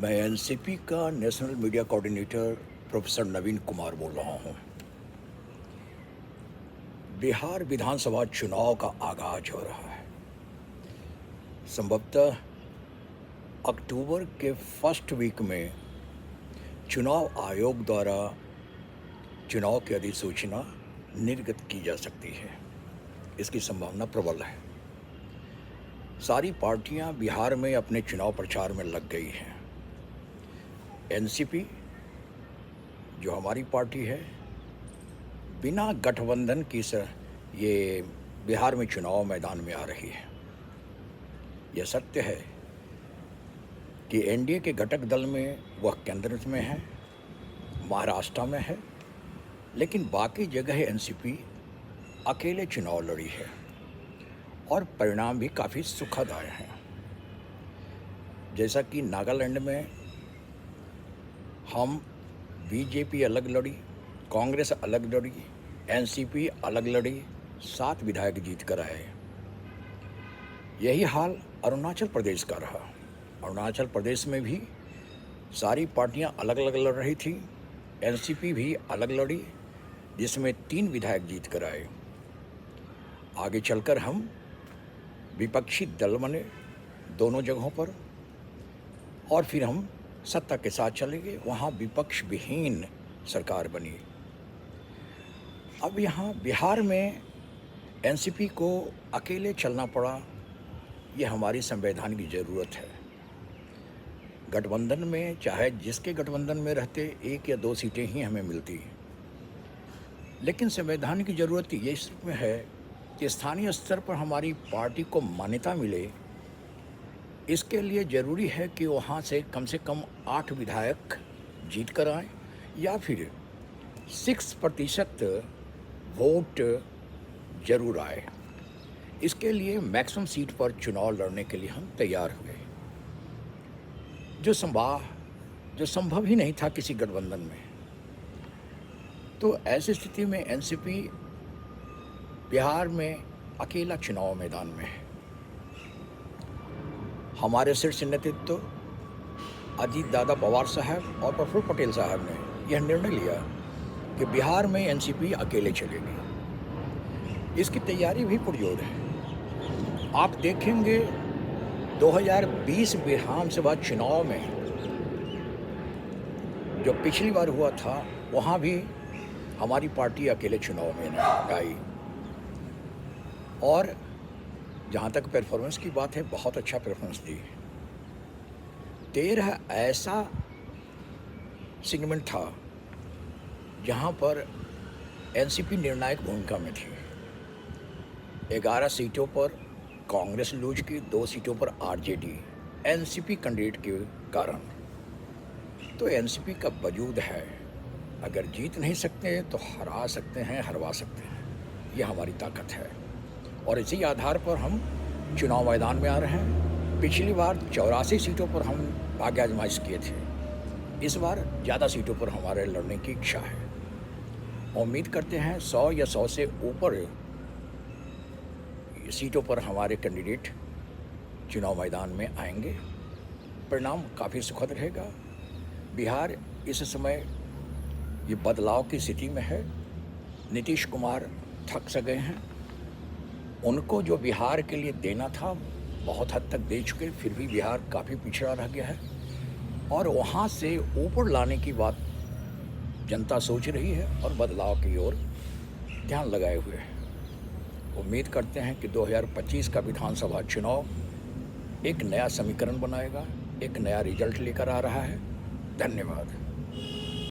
मैं एनसीपी का national media coordinator professor नवीन कुमार बोल रहा हूं। बिहार विधानसभा चुनाव का आगाज हो रहा है। संभवतः अक्टूबर के फर्स्ट वीक में चुनाव आयोग द्वारा चुनाव की अधिसूचना निर्गत की जा सकती है। इसकी संभावना प्रबल है। सारी पार्टियां बिहार में अपने चुनाव प्रचार में लग गई हैं। एनसीपी जो हमारी पार्टी है, बिना गठबंधन की ये बिहार में चुनाव मैदान में आ रही है। यह सत्य है कि एनडीए के घटक दल में वह केंद्र में है, महाराष्ट्र में है, लेकिन बाकी जगह एनसीपी अकेले चुनाव लड़ी है और परिणाम भी काफ़ी सुखद आए हैं। जैसा कि नागालैंड में हम बीजेपी अलग लड़ी, कांग्रेस अलग लड़ी, एनसीपी अलग लड़ी, 7 विधायक जीत कर आए। यही हाल अरुणाचल प्रदेश का रहा। अरुणाचल प्रदेश में भी सारी पार्टियां अलग अलग लड़ रही थी। एनसीपी भी अलग लड़ी, जिसमें 3 विधायक जीत कर आए। आगे चलकर हम विपक्षी दल बने दोनों जगहों पर, और फिर हम सत्ता के साथ चले गए। वहाँ विपक्ष विहीन सरकार बनी। अब यहाँ बिहार में एनसीपी को अकेले चलना पड़ा। ये हमारी संवैधान की ज़रूरत है। गठबंधन में चाहे जिसके गठबंधन में रहते 1 या 2 सीटें ही हमें मिलती, लेकिन संवैधान की ज़रूरत ये इस में है कि स्थानीय स्तर पर हमारी पार्टी को मान्यता मिले। इसके लिए ज़रूरी है कि वहाँ से कम 8 विधायक जीत कर आए, या फिर 6% वोट जरूर आए। इसके लिए मैक्सिमम सीट पर चुनाव लड़ने के लिए हम तैयार हुए, जो संभव ही नहीं था किसी गठबंधन में। तो ऐसी स्थिति में एनसीपी बिहार में अकेला चुनाव मैदान में है। हमारे शीर्ष नेतृत्व अजीत दादा पवार साहब और प्रफुल्ल पटेल साहब ने यह निर्णय लिया कि बिहार में एनसीपी अकेले चलेगी। इसकी तैयारी भी पुरजोर है। आप देखेंगे 2020 विधानसभा चुनाव में जो पिछली बार हुआ था, वहाँ भी हमारी पार्टी अकेले चुनाव में आई, और जहाँ तक परफॉर्मेंस की बात है, बहुत अच्छा परफॉर्मेंस दी। 13 ऐसा सेगमेंट था जहाँ पर एनसीपी निर्णायक भूमिका में थी। 11 सीटों पर कांग्रेस लूज की, 2 सीटों पर आरजेडी एनसीपी कैंडिडेट के कारण। तो एनसीपी का वजूद है। अगर जीत नहीं सकते तो हरा सकते हैं, हरवा सकते हैं। यह हमारी ताकत है, और इसी आधार पर हम चुनाव मैदान में आ रहे हैं। पिछली बार 84 सीटों पर हम भाग्य आजमाइश किए थे। इस बार ज़्यादा सीटों पर हमारे लड़ने की इच्छा है। उम्मीद करते हैं 100 या 100 से ऊपर सीटों पर हमारे कैंडिडेट चुनाव मैदान में आएंगे। परिणाम काफ़ी सुखद रहेगा। बिहार इस समय ये बदलाव की स्थिति में है। नीतीश कुमार थक स गए हैं। उनको जो बिहार के लिए देना था बहुत हद तक दे चुके, फिर भी बिहार काफ़ी पिछड़ा रह गया है, और वहाँ से ऊपर लाने की बात जनता सोच रही है और बदलाव की ओर ध्यान लगाए हुए है। उम्मीद करते हैं कि 2025 का विधानसभा चुनाव एक नया समीकरण बनाएगा, एक नया रिजल्ट लेकर आ रहा है। धन्यवाद।